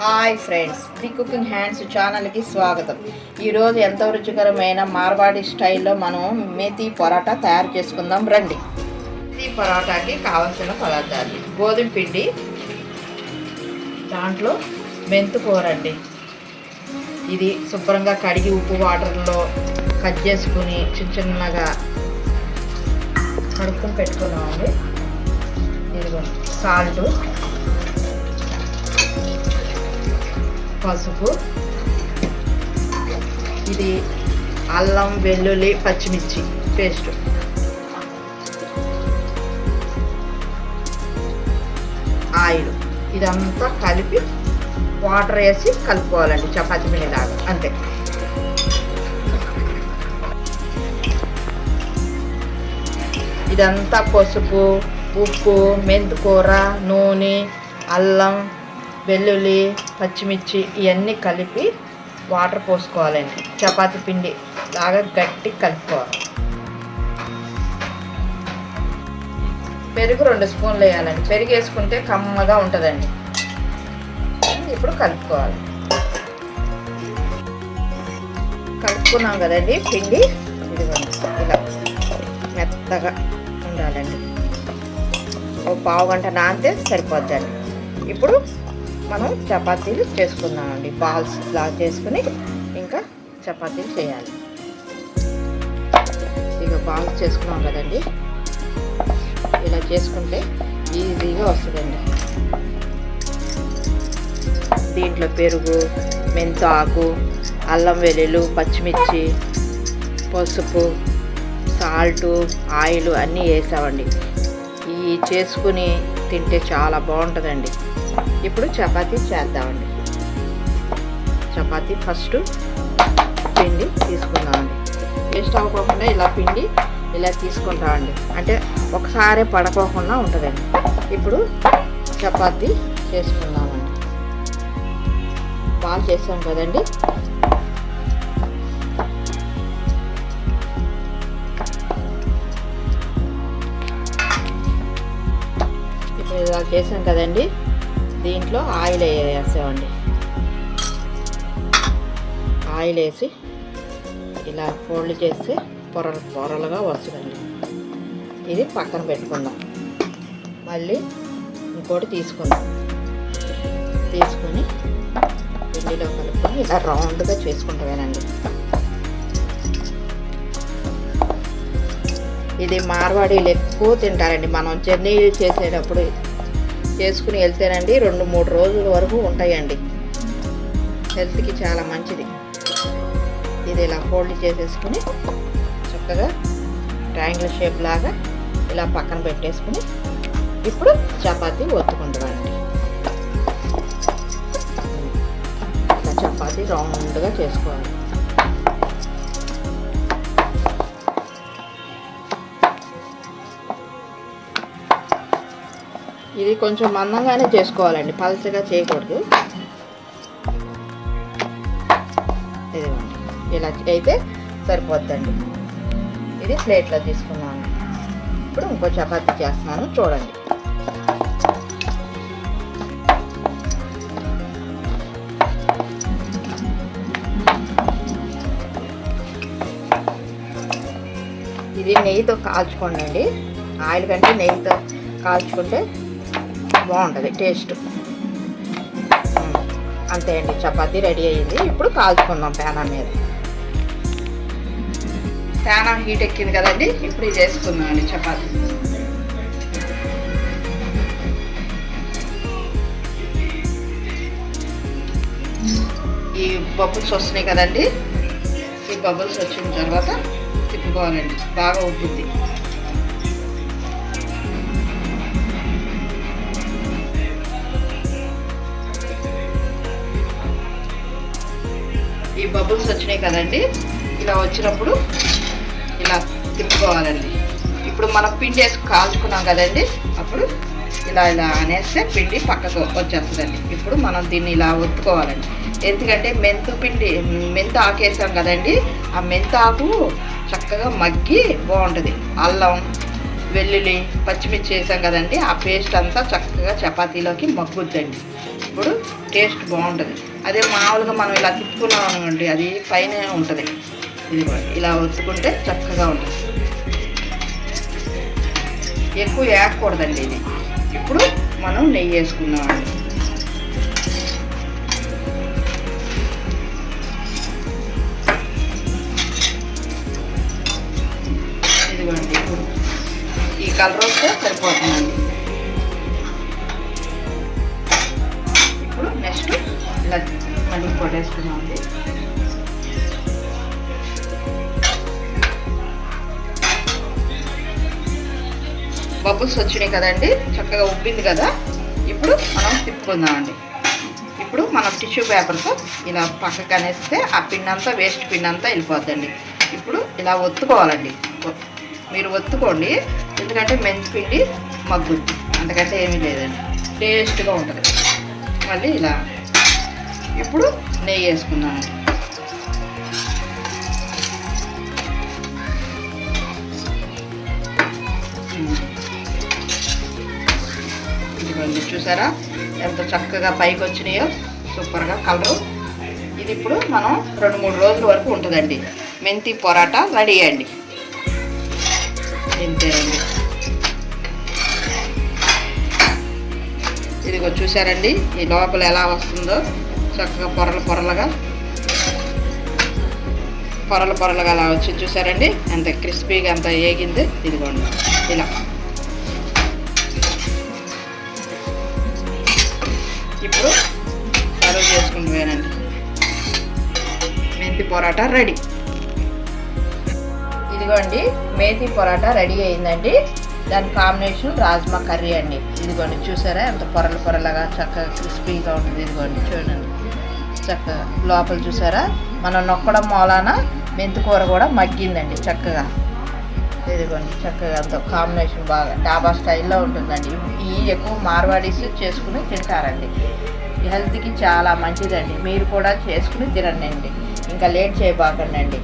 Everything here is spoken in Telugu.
Hi friends, the cooking hands ఛానల్కి స్వాగతం. ఈరోజు ఎంతో రుచికరమైన మార్వాడి స్టైల్లో మనం మేతి పరోటా తయారు చేసుకుందాం రండి. మేతి పరోటాకి కావాల్సిన పదార్థాలు: గోధుమ పిండి, దాంట్లో మెంతుకూర అండి. ఇది శుభ్రంగా కడిగి ఉప్పు వాటర్లో కట్ చేసుకుని చిన్నగా కడుక్కొని పెట్టుకున్నామండి. ఇదిగో సాల్టు, పసుపు, ఇది అల్లం వెల్లుల్లి పచ్చిమిర్చి పేస్ట్, ఆయిల్, ఇదంతా కలిపి వాటర్ వేసి కలుపుకోవాలండి, చపాతీ పిండిలాగా. అంతే. ఇదంతా పసుపు, ఉప్పు, మెంతికూర, నూనె, అల్లం వెల్లుల్లి పచ్చిమిర్చి ఇవన్నీ కలిపి వాటర్ పోసుకోవాలండి. చపాతీ పిండి లాగా గట్టి కలుపుకోవాలి. పెరుగు 2 స్పూన్లు వేయాలండి. పెరుగు వేసుకుంటే కమ్మగా ఉంటుందండి. ఇప్పుడు కలుపుకోవాలి. కలుపుకున్నాం కదండి పిండి. ఇదిగోండి, ఇలా మెత్తగా ఉండాలండి. ఒక పావు గంట నానితే సరిపోద్దండి. ఇప్పుడు మనం చపాతీలు చేసుకుందామండి. బాల్స్ లా చేసుకుని ఇంకా చపాతీలు చేయాలి. ఇక బాల్స్ చేసుకున్నాం కదండి, ఇలా చేసుకుంటే ఈజీగా వస్తుందండి. దీంట్లో పెరుగు, మెంతాకు, అల్లం వెల్లుల్లి పచ్చిమిర్చి, పసుపు, సాల్టు, ఆయిల్ అన్నీ వేసామండి. ఇవి చేసుకుని తింటే చాలా బాగుంటుందండి. ఇప్పుడు చపాతీ చేద్దామండి. చపాతీ ఫస్ట్ పిండి తీసుకుందామండి. వేస్ట్ అవ్వకుండా ఇలా పిండి ఇలా తీసుకుంటామండి. అంటే ఒకసారి పడకోకుండా ఉంటుందండి. ఇప్పుడు చపాతీ చేసుకుందామండి. బాగా చేసాం కదండి. ఇప్పుడు ఇలా చేసాం కదండి. దీంట్లో ఆయిల్ వేసామండి. ఆయిల్ వేసి ఇలా ఫోల్డ్ చేస్తే పొరలుగా వస్తుందండి. ఇది పక్కన పెట్టుకుందాం. మళ్ళీ ఇంకోటి తీసుకుందాం. తీసుకొని పిండిలో కలుపుకొని ఇలా రౌండ్గా చేసుకుంటామేనండి. ఇది మార్వాడీలు ఎక్కువ తింటారండి. మనం జర్నీ చేసేటప్పుడు చేసుకుని వెళ్తేనండి 2-3 రోజుల వరకు ఉంటాయండి. హెల్త్కి చాలా మంచిది. ఇది ఇలా ఫోల్డ్ చేసేసుకుని చక్కగా ట్రయాంగిల్ షేప్ లాగా ఇలా పక్కన పెట్టేసుకుని ఇప్పుడు చపాతీ ఒత్తుకుంటామండి. ఇలా చపాతీ రౌండ్గా చేసుకోవాలి. ఇది కొంచెం మందంగానే చేసుకోవాలండి, పలచగా చేయకూడదు. ఇదిగోండి, ఇలా అయితే సరిపోద్దండి. ఇది ప్లేట్లో తీసుకున్నాను. ఇప్పుడు ఇంకో చపాతీ చేస్తున్నాను, చూడండి. ఇది నెయ్యితో కాల్చుకోండి అండి. ఆయిల్ కంటే నెయ్యితో కాల్చుకుంటే బాగుంటుంది టేస్ట్. అంతే అండి, చపాతీ రెడీ అయ్యింది. ఇప్పుడు కాల్చుకుందాం ప్యానం మీద. ప్యానం హీట్ ఎక్కింది కదండి. ఇప్పుడు ఇది వేసుకుందాం అండి చపాతీ. ఈ బబుల్స్ వస్తున్నాయి కదండి. ఈ బబుల్స్ వచ్చిన తర్వాత తిప్పుకోవాలండి. బాగా ఉబ్బుద్ది. ఈ బబుల్స్ వచ్చినాయి కదండి. ఇలా వచ్చినప్పుడు ఇలా తిప్పుకోవాలండి. ఇప్పుడు మనం పిండి వేసి కాల్చుకున్నాం కదండి. అప్పుడు ఇలా ఇలా అనేస్తే పిండి పక్కకు వచ్చేస్తుందండి. ఇప్పుడు మనం దీన్ని ఇలా ఒత్తుకోవాలండి. ఎందుకంటే మెంత ఆకేసాం కదండి. ఆ మెంత ఆకు చక్కగా మగ్గి బాగుంటుంది. అల్లం వెల్లుల్లి పచ్చిమిర్చి వేసాం కదండి. ఆ పేస్ట్ అంతా చక్కగా చపాతీలోకి మగ్గుద్దండి. ఇప్పుడు టేస్ట్ బాగుంటుంది. అదే మామూలుగా మనం ఇలా తిప్పుకున్నాం అనుకోండి, అది పైన ఉంటుంది. ఇది ఇలా ఒత్తుకుంటే చక్కగా ఉంటుంది. ఎక్కువ వేయకూడదండి ఇది. ఇప్పుడు మనం నెయ్యి వేసుకున్నామండి. ఇదిగోండి, ఇప్పుడు ఈ కలర్ వస్తే సరిపోతుందండి. ఇప్పుడు నెక్స్ట్ ఇలా మళ్ళీ కొట్టేసుకున్నామండి. బబుల్స్ వచ్చినాయి కదండి, చక్కగా ఉబ్బింది కదా. ఇప్పుడు మనం తిప్పుకుందామండి. ఇప్పుడు మనం టిష్యూ పేపర్తో ఇలా పక్కకు అనేస్తే ఆ పిండి అంతా, వేస్ట్ పిండి అంతా వెళ్ళిపోద్దండి. ఇప్పుడు ఇలా ఒత్తుకోవాలండి. మీరు ఒత్తుకోండి, ఎందుకంటే మెంతి పిండి మగ్గుద్ది, అంతకంటే ఏమీ లేదండి. టేస్ట్గా ఉంటుంది. మళ్ళీ ఇలా ఇప్పుడు నెయ్యి వేసుకుందామండి. ఇదిగోండి, చూసారా ఎంత చక్కగా పైకి వచ్చినాయో, సూపర్గా కలరు. ఇది ఇప్పుడు మనం 2-3 రోజుల వరకు ఉంటుందండి. మెంతి పొరాటా రెడీ అండి. ఇంతేనండి. ఇదిగో చూసారండి, ఈ లోపల ఎలా వస్తుందో, చక్కగా పొరలుగా అలా వచ్చి చూసారండి, ఎంత క్రిస్పీగా ఎంత ఏగింది. ఇదిగోండి ఇలా. ఇప్పుడు సర్వ్ చేసుకుంటున్నానండి. మెంతి పొరాటా రెడీ. ఇదిగోండి, మేతి పొరాటా రెడీ అయిందండి. దాని కాంబినేషన్ రాజ్మా కర్రీ అండి. ఇదిగోండి చూసారా ఎంత పొరలుగా చక్కగా క్రిస్పీగా ఉంటుంది. ఇదిగోండి చూడండి, చక్కగా లోపల చూసారా, మనం నొక్కడం మూలాన మెంతికూర కూడా మగ్గిందండి చక్కగా. ఇదిగోండి చక్కగా అంత కాంబినేషన్ బాగా డాబా స్టైల్లో ఉంటుందండి. ఈ ఎక్కువ మార్వాడీస్ చేసుకుని తింటారండి. హెల్త్కి చాలా మంచిదండి. మీరు కూడా చేసుకుని తినండి. ఇంకా లేట్ చేయబాకండి.